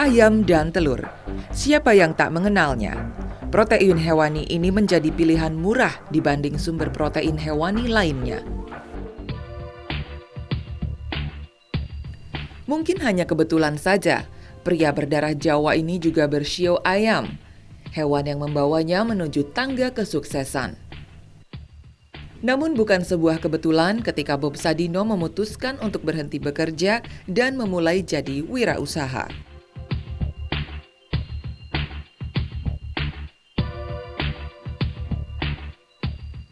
Ayam dan telur. Siapa yang tak mengenalnya? Protein hewani ini menjadi pilihan murah dibanding sumber protein hewani lainnya. Mungkin hanya kebetulan saja, pria berdarah Jawa ini juga bershio ayam, hewan yang membawanya menuju tangga kesuksesan. Namun bukan sebuah kebetulan ketika Bob Sadino memutuskan untuk berhenti bekerja dan memulai jadi wirausaha.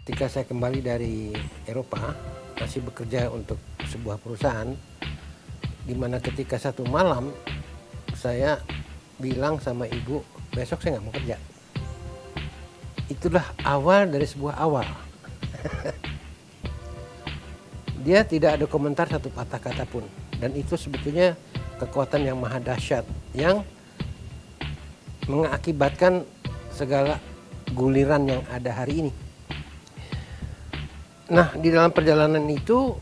Ketika saya kembali dari Eropa, masih bekerja untuk sebuah perusahaan, di mana ketika satu malam saya bilang sama ibu, besok saya nggak mau kerja. Itulah awal dari sebuah awal. Dia tidak ada komentar satu patah kata pun. Dan itu sebetulnya kekuatan yang maha dahsyat, yang mengakibatkan segala guliran yang ada hari ini. Nah, di dalam perjalanan itu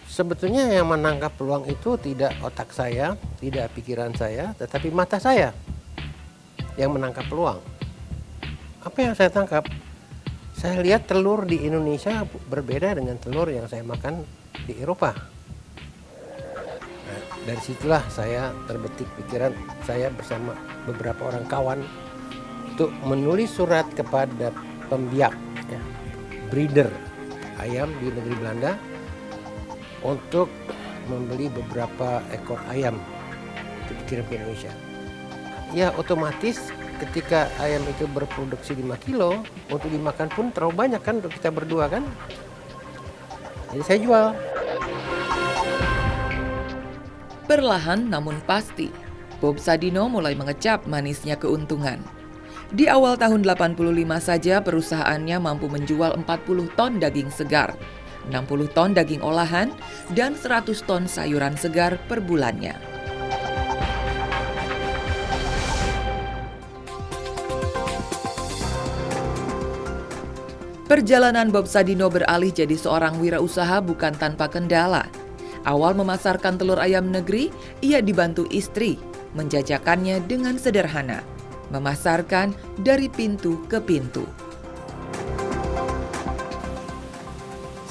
sebetulnya yang menangkap peluang itu tidak otak saya, tidak pikiran saya, tetapi mata saya yang menangkap peluang. Apa yang saya tangkap? Saya lihat telur di Indonesia berbeda dengan telur yang saya makan di Eropa. Nah, dari situlah saya terbetik pikiran saya bersama beberapa orang kawan untuk menulis surat kepada pembiak, ya, breeder ayam di negeri Belanda untuk membeli beberapa ekor ayam untuk dikirim ke Indonesia. Ya, otomatis ketika ayam itu berproduksi 5 kilo, untuk dimakan pun terlalu banyak kan untuk kita berdua kan. Jadi saya jual. Perlahan namun pasti, Bob Sadino mulai mengecap manisnya keuntungan. Di awal tahun 85 saja perusahaannya mampu menjual 40 ton daging segar, 60 ton daging olahan, dan 100 ton sayuran segar per bulannya. Perjalanan Bob Sadino beralih jadi seorang wirausaha bukan tanpa kendala. Awal memasarkan telur ayam negeri, ia dibantu istri, menjajakannya dengan sederhana, memasarkan dari pintu ke pintu.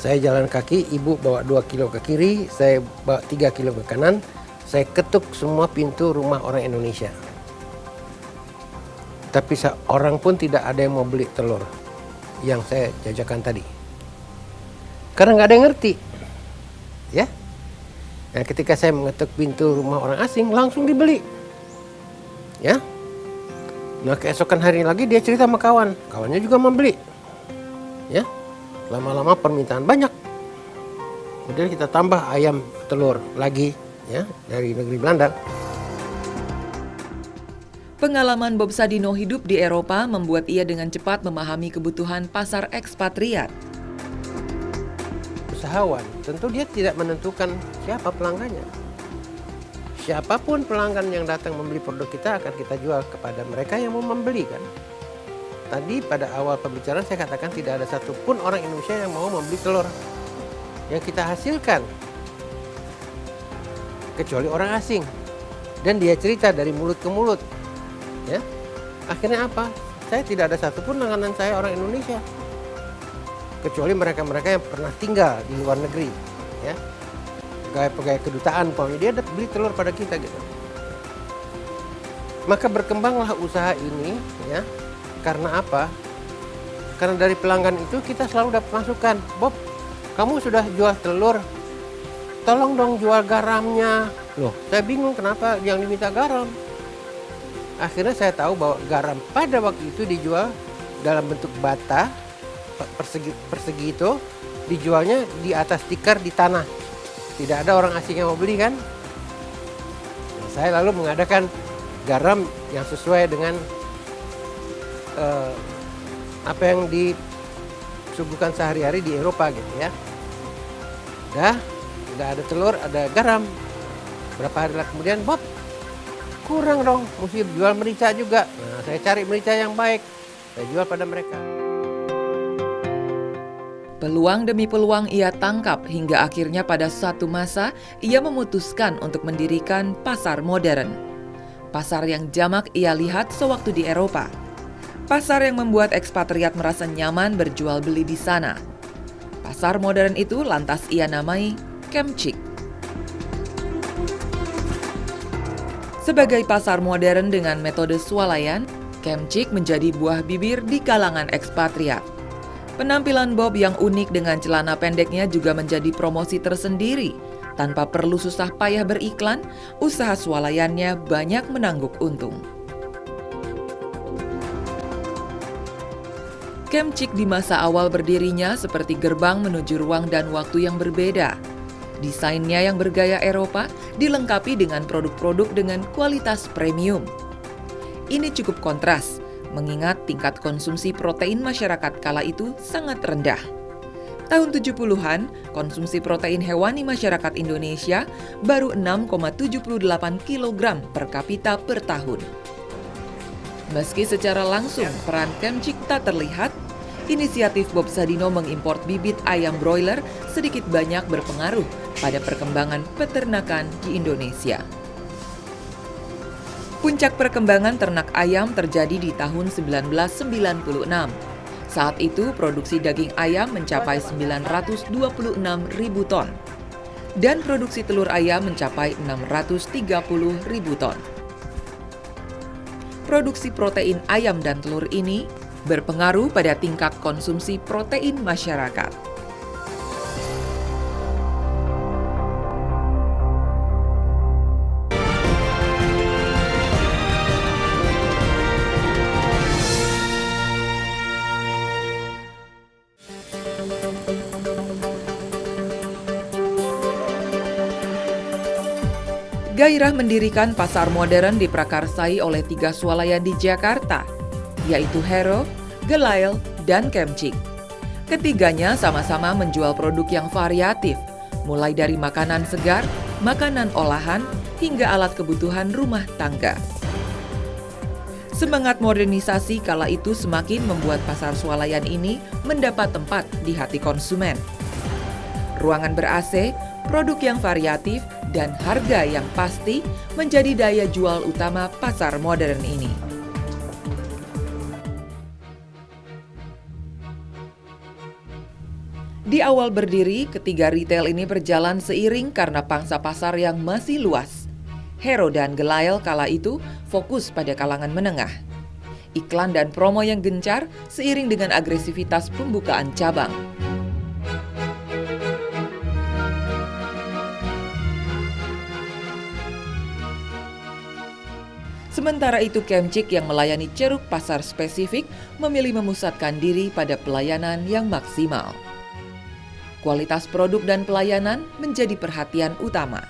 Saya jalan kaki, ibu bawa 2 kilo ke kiri, saya bawa 3 kilo ke kanan, saya ketuk semua pintu rumah orang Indonesia. Tapi seorang pun tidak ada yang mau beli telur yang saya jajakan tadi. Karena nggak ada yang ngerti. Ya. Nah, ketika saya mengetuk pintu rumah orang asing, langsung dibeli. Ya. Nah, keesokan hari lagi dia cerita sama kawan. Kawannya juga membeli. Ya. Lama-lama permintaan banyak. Kemudian kita tambah ayam telur lagi, ya, dari negeri Belanda. Pengalaman Bob Sadino hidup di Eropa membuat ia dengan cepat memahami kebutuhan pasar ekspatriat. Usahawan, tentu dia tidak menentukan siapa pelanggannya. Siapapun pelanggan yang datang membeli produk kita akan kita jual kepada mereka yang mau membeli kan. Tadi pada awal pembicaraan saya katakan tidak ada satupun orang Indonesia yang mau membeli telur yang kita hasilkan. Kecuali orang asing. Dan dia cerita dari mulut ke mulut. Ya, akhirnya apa? Saya tidak ada satupun langganan saya orang Indonesia, kecuali mereka-mereka yang pernah tinggal di luar negeri, ya, pegawai-pegawai kedutaan, pokoknya dia beli telur pada kita gitu. Maka berkembanglah usaha ini, ya, karena apa? Karena dari pelanggan itu kita selalu dapat masukan, Bob, kamu sudah jual telur, tolong dong jual garamnya. Loh, saya bingung kenapa yang diminta garam. Akhirnya saya tahu bahwa garam pada waktu itu dijual dalam bentuk bata persegi itu, dijualnya di atas tikar di tanah. Tidak ada orang asing yang mau beli kan. Nah, saya lalu mengadakan garam yang sesuai dengan apa yang disuguhkan sehari-hari di Eropa gitu ya. Udah ada telur, ada garam. Berapa hari kemudian, Bob, kurang dong, mesti jual merica juga. Nah, saya cari merica yang baik, saya jual pada mereka. Peluang demi peluang ia tangkap hingga akhirnya pada suatu masa ia memutuskan untuk mendirikan pasar modern. Pasar yang jamak ia lihat sewaktu di Eropa. Pasar yang membuat ekspatriat merasa nyaman berjual beli di sana. Pasar modern itu lantas ia namai Kemcik. Sebagai pasar modern dengan metode swalayan, Kemcik menjadi buah bibir di kalangan ekspatriat. Penampilan Bob yang unik dengan celana pendeknya juga menjadi promosi tersendiri. Tanpa perlu susah payah beriklan, usaha swalayannya banyak menangguk untung. Kemcik di masa awal berdirinya seperti gerbang menuju ruang dan waktu yang berbeda. Desainnya yang bergaya Eropa dilengkapi dengan produk-produk dengan kualitas premium. Ini cukup kontras, mengingat tingkat konsumsi protein masyarakat kala itu sangat rendah. Tahun 70-an, konsumsi protein hewani masyarakat Indonesia baru 6,78 kg per kapita per tahun. Meski secara langsung peran Kemcik tak terlihat, inisiatif Bob Sadino mengimpor bibit ayam broiler sedikit banyak berpengaruh pada perkembangan peternakan di Indonesia. Puncak perkembangan ternak ayam terjadi di tahun 1996. Saat itu produksi daging ayam mencapai 926.000 ton dan produksi telur ayam mencapai 630.000 ton. Produksi protein ayam dan telur ini berpengaruh pada tingkat konsumsi protein masyarakat. Gairah mendirikan pasar modern diprakarsai oleh 3 swalayan di Jakarta, yaitu Hero, Gelail, dan Kemcik. Ketiganya sama-sama menjual produk yang variatif, mulai dari makanan segar, makanan olahan, hingga alat kebutuhan rumah tangga. Semangat modernisasi kala itu semakin membuat pasar swalayan ini mendapat tempat di hati konsumen. Ruangan ber-AC, produk yang variatif, dan harga yang pasti menjadi daya jual utama pasar modern ini. Di awal berdiri, ketiga retail ini berjalan seiring karena pangsa pasar yang masih luas. Hero dan Gelail kala itu fokus pada kalangan menengah. Iklan dan promo yang gencar seiring dengan agresivitas pembukaan cabang. Sementara itu Kemcik yang melayani ceruk pasar spesifik memilih memusatkan diri pada pelayanan yang maksimal. Kualitas produk dan pelayanan menjadi perhatian utama.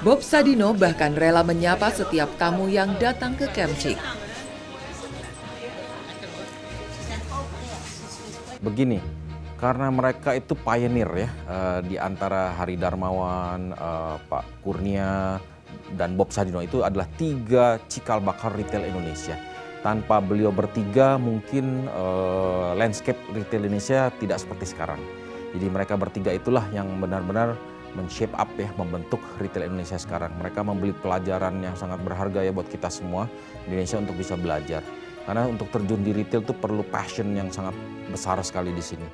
Bob Sadino bahkan rela menyapa setiap tamu yang datang ke Kemcik. Begini, karena mereka itu pioneer ya, di antara Hari Darmawan, Pak Kurnia, dan Bob Sadino itu adalah 3 cikal bakal retail Indonesia. Tanpa beliau bertiga mungkin landscape retail Indonesia tidak seperti sekarang. Jadi mereka bertiga itulah yang benar-benar men-shape up ya, membentuk retail Indonesia sekarang. Mereka membeli pelajaran yang sangat berharga ya buat kita semua di Indonesia untuk bisa belajar. Karena untuk terjun di retail itu perlu passion yang sangat besar sekali di sini.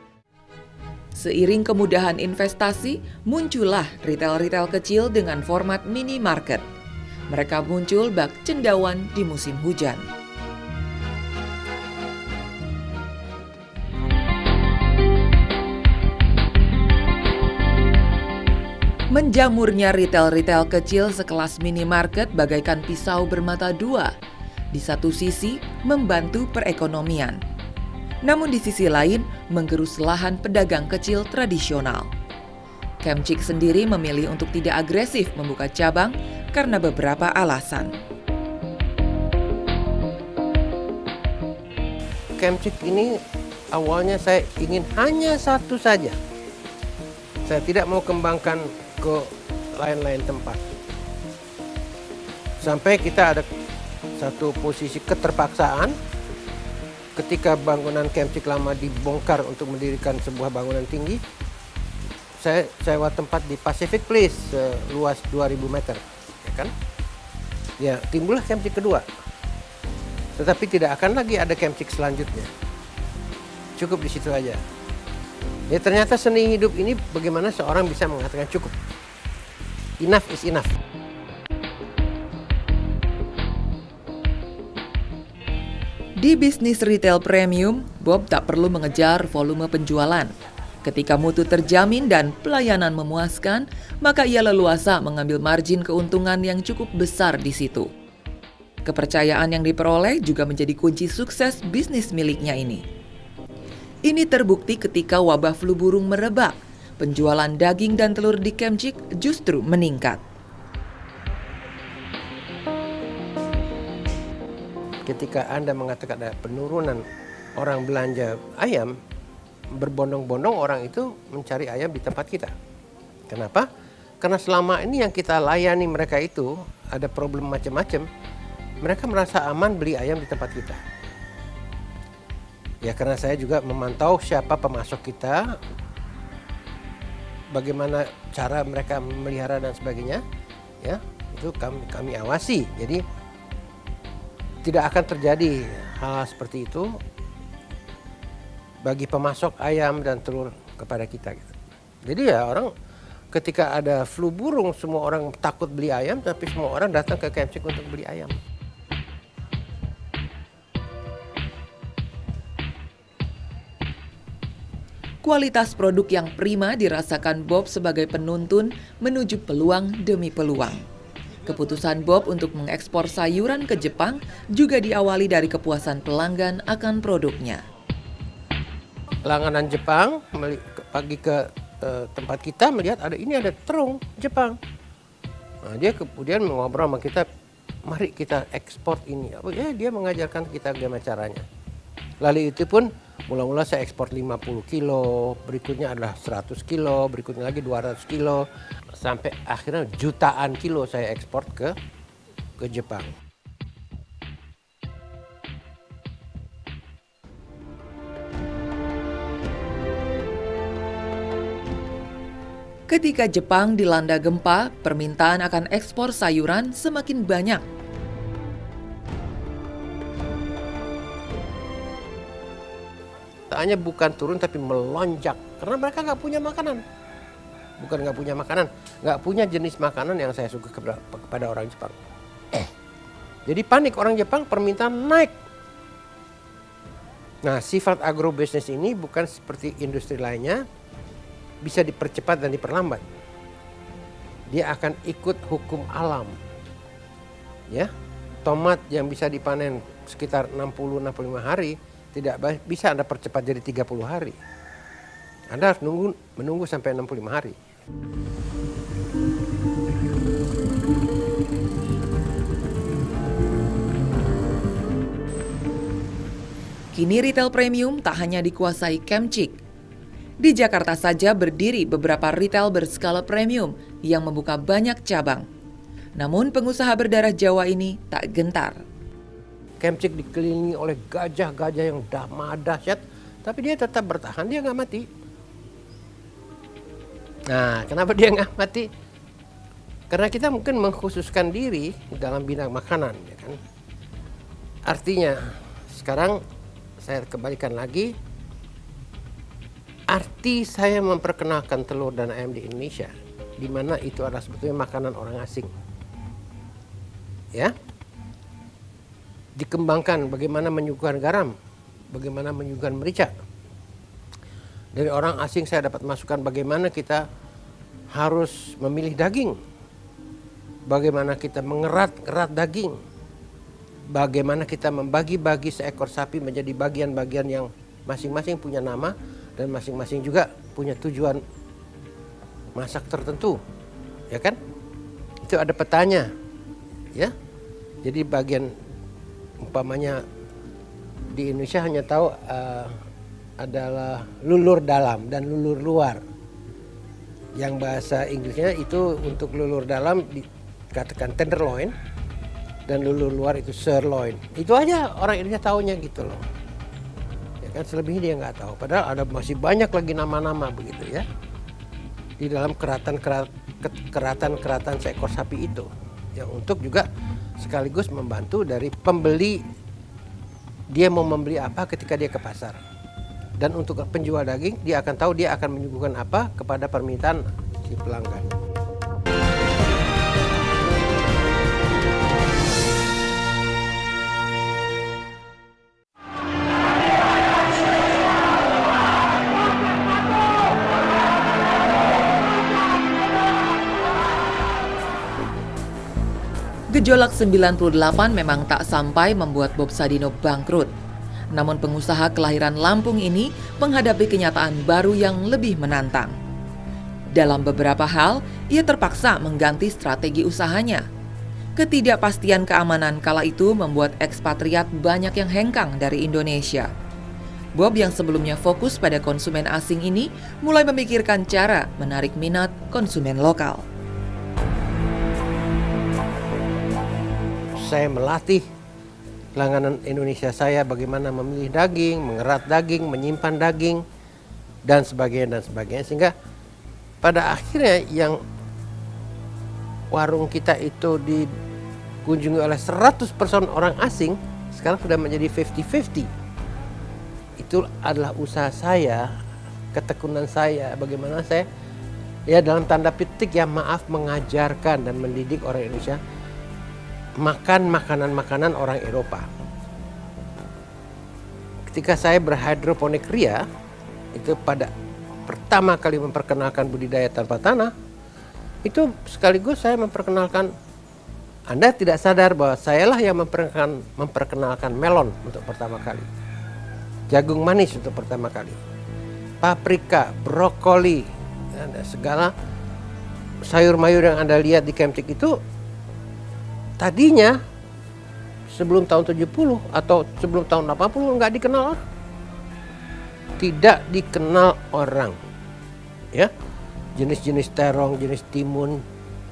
Seiring kemudahan investasi, muncullah retail-retail kecil dengan format minimarket. Mereka muncul bak cendawan di musim hujan. Menjamurnya retail-retail kecil sekelas minimarket bagaikan pisau bermata dua. Di satu sisi, membantu perekonomian. Namun di sisi lain, menggerus lahan pedagang kecil tradisional. Kemcik sendiri memilih untuk tidak agresif membuka cabang karena beberapa alasan. Kemcik ini awalnya saya ingin hanya satu saja. Saya tidak mau kembangkan ke lain-lain tempat. Sampai kita ada satu posisi keterpaksaan, ketika bangunan Kemcik lama dibongkar untuk mendirikan sebuah bangunan tinggi, saya sewa tempat di Pacific Place luas 2000 meter, ya kan? Ya, timbullah Kemcik kedua. Tetapi tidak akan lagi ada Kemcik selanjutnya. Cukup di situ aja. Ya, ternyata seni hidup ini bagaimana seorang bisa mengatakan cukup. Enough is enough. Di bisnis retail premium, Bob tak perlu mengejar volume penjualan. Ketika mutu terjamin dan pelayanan memuaskan, maka ia leluasa mengambil margin keuntungan yang cukup besar di situ. Kepercayaan yang diperoleh juga menjadi kunci sukses bisnis miliknya ini. Ini terbukti ketika wabah flu burung merebak, penjualan daging dan telur di Kemcik justru meningkat. Ketika Anda mengatakan ada penurunan orang belanja ayam, berbondong-bondong orang itu mencari ayam di tempat kita. Kenapa? Karena selama ini yang kita layani mereka itu ada problem macam-macam, mereka merasa aman beli ayam di tempat kita. Ya, karena saya juga memantau siapa pemasok kita, bagaimana cara mereka memelihara dan sebagainya, ya itu kami awasi. Jadi tidak akan terjadi hal seperti itu bagi pemasok ayam dan telur kepada kita. Jadi ya orang ketika ada flu burung semua orang takut beli ayam, tapi semua orang datang ke Kemcik untuk beli ayam. Kualitas produk yang prima dirasakan Bob sebagai penuntun menuju peluang demi peluang. Keputusan Bob untuk mengekspor sayuran ke Jepang juga diawali dari kepuasan pelanggan akan produknya. Langganan Jepang pergi ke tempat kita melihat ada terung Jepang. Nah, dia kemudian ngobrol sama kita, mari kita ekspor ini. Ya, dia mengajarkan kita bagaimana caranya. Lalu itu pun mula-mula saya ekspor 50 kilo, berikutnya adalah 100 kilo, berikutnya lagi 200 kilo, sampai akhirnya jutaan kilo saya ekspor ke Jepang. Ketika Jepang dilanda gempa, permintaan akan ekspor sayuran semakin banyak. Hanya bukan turun tapi melonjak karena mereka nggak punya makanan. Bukan nggak punya makanan, nggak punya jenis makanan yang saya suka kepada orang Jepang. Jadi panik orang Jepang, permintaan naik. Nah, sifat agrobisnis ini bukan seperti industri lainnya bisa dipercepat dan diperlambat. Dia akan ikut hukum alam. Ya, tomat yang bisa dipanen sekitar 60-65 hari tidak bisa Anda percepat jadi 30 hari. Anda harus menunggu sampai 65 hari. Kini retail premium tak hanya dikuasai Kemcik. Di Jakarta saja berdiri beberapa retail berskala premium yang membuka banyak cabang. Namun pengusaha berdarah Jawa ini tak gentar. Kemcik dikelilingi oleh gajah-gajah yang dahsyat, tapi dia tetap bertahan, dia nggak mati. Nah, kenapa dia nggak mati? Karena kita mungkin mengkhususkan diri dalam bidang makanan, ya kan? Artinya, sekarang saya kembalikan lagi, arti saya memperkenalkan telur dan ayam di Indonesia, di mana itu adalah sebetulnya makanan orang asing. Ya, dikembangkan bagaimana menyuguhkan garam, bagaimana menyuguhkan merica. Dari orang asing saya dapat masukan bagaimana kita harus memilih daging, bagaimana kita mengerat daging, bagaimana kita membagi-bagi seekor sapi menjadi bagian-bagian yang masing-masing punya nama dan masing-masing juga punya tujuan masak tertentu, ya kan? Itu ada petanya, ya. Jadi bagian umpamanya di Indonesia hanya tahu adalah lulur dalam dan lulur luar. Yang bahasa Inggrisnya itu untuk lulur dalam dikatakan tenderloin dan lulur luar itu sirloin. Itu aja orang Indonesia taunya gitu loh. Kan selebihnya dia nggak tahu. Padahal ada masih banyak lagi nama-nama begitu ya di dalam keratan seekor sapi itu, yang untuk juga sekaligus membantu dari pembeli, dia mau membeli apa ketika dia ke pasar. Dan untuk penjual daging, dia akan tahu dia akan menyuguhkan apa kepada permintaan si pelanggan. Gejolak 98 memang tak sampai membuat Bob Sadino bangkrut. Namun pengusaha kelahiran Lampung ini menghadapi kenyataan baru yang lebih menantang. Dalam beberapa hal, ia terpaksa mengganti strategi usahanya. Ketidakpastian keamanan kala itu membuat ekspatriat banyak yang hengkang dari Indonesia. Bob yang sebelumnya fokus pada konsumen asing ini mulai memikirkan cara menarik minat konsumen lokal. Saya melatih langganan Indonesia saya bagaimana memilih daging, mengerat daging, menyimpan daging, dan sebagainya. Sehingga pada akhirnya yang warung kita itu dikunjungi oleh 100% orang asing, sekarang sudah menjadi 50-50. Itu adalah usaha saya, ketekunan saya, bagaimana saya, ya dalam tanda petik ya maaf, mengajarkan dan mendidik orang Indonesia makan makanan-makanan orang Eropa. Ketika saya berhidroponik ria, itu pada pertama kali memperkenalkan budidaya tanpa tanah, itu sekaligus saya memperkenalkan, Anda tidak sadar bahwa sayalah yang memperkenalkan melon untuk pertama kali, jagung manis untuk pertama kali, paprika, brokoli, dan segala sayur-mayur yang Anda lihat di Kemcik itu tadinya sebelum tahun 70 atau sebelum tahun 80 nggak dikenal orang. Tidak dikenal orang. Ya. Jenis-jenis terong, jenis timun,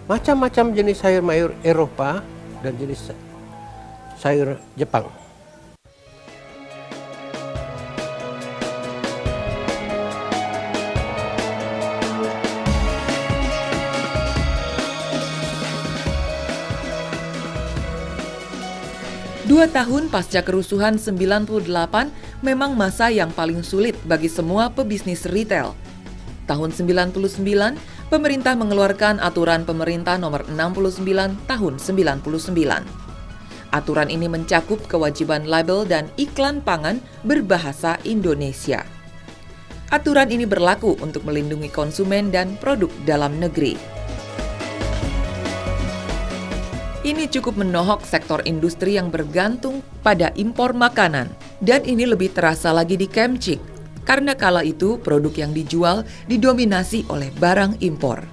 macam-macam jenis sayur-mayur Eropa dan jenis sayur Jepang. Dua tahun pasca kerusuhan 98 memang masa yang paling sulit bagi semua pebisnis retail. Tahun 99, pemerintah mengeluarkan Aturan Pemerintah Nomor 69 Tahun 99. Aturan ini mencakup kewajiban label dan iklan pangan berbahasa Indonesia. Aturan ini berlaku untuk melindungi konsumen dan produk dalam negeri. Ini cukup menohok sektor industri yang bergantung pada impor makanan. Dan ini lebih terasa lagi di Kemcik, karena kala itu produk yang dijual didominasi oleh barang impor.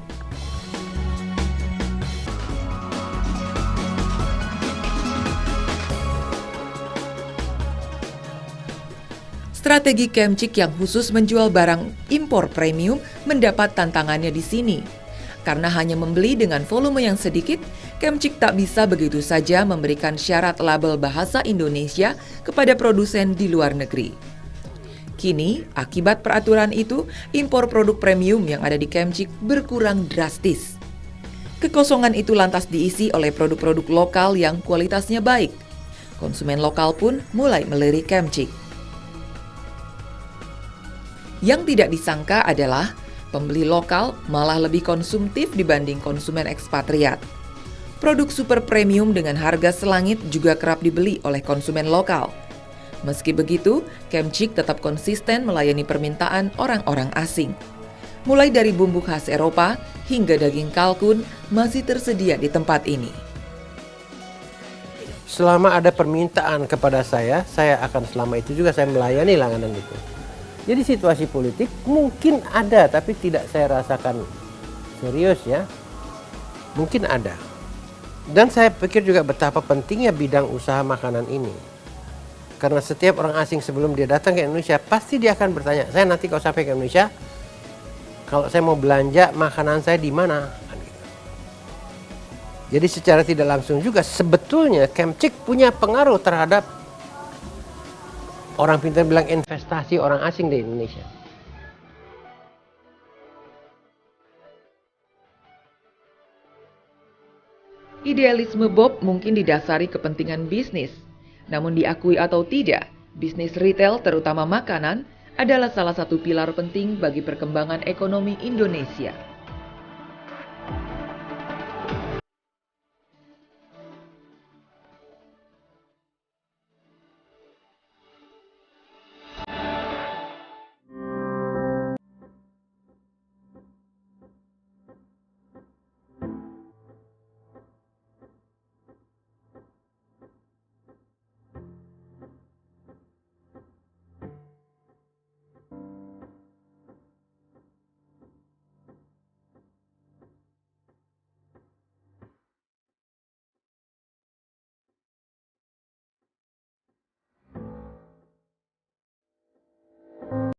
Strategi Kemcik yang khusus menjual barang impor premium mendapat tantangannya di sini. Karena hanya membeli dengan volume yang sedikit, Kemcik tak bisa begitu saja memberikan syarat label bahasa Indonesia kepada produsen di luar negeri. Kini, akibat peraturan itu, impor produk premium yang ada di Kemcik berkurang drastis. Kekosongan itu lantas diisi oleh produk-produk lokal yang kualitasnya baik. Konsumen lokal pun mulai melirik Kemcik. Yang tidak disangka adalah pembeli lokal malah lebih konsumtif dibanding konsumen ekspatriat. Produk super premium dengan harga selangit juga kerap dibeli oleh konsumen lokal. Meski begitu, Kemcik tetap konsisten melayani permintaan orang-orang asing. Mulai dari bumbu khas Eropa hingga daging kalkun masih tersedia di tempat ini. Selama ada permintaan kepada saya akan selama itu juga saya melayani langganan itu. Jadi situasi politik mungkin ada, tapi tidak saya rasakan serius ya. Mungkin ada. Dan saya pikir juga betapa pentingnya bidang usaha makanan ini. Karena setiap orang asing sebelum dia datang ke Indonesia, pasti dia akan bertanya, saya nanti kalau sampai ke Indonesia, kalau saya mau belanja makanan saya di mana? Jadi secara tidak langsung juga sebetulnya Kemcik punya pengaruh terhadap Orang pintar bilang investasi orang asing di Indonesia. Idealisme Bob mungkin didasari kepentingan bisnis. Namun diakui atau tidak, bisnis retail terutama makanan adalah salah satu pilar penting bagi perkembangan ekonomi Indonesia.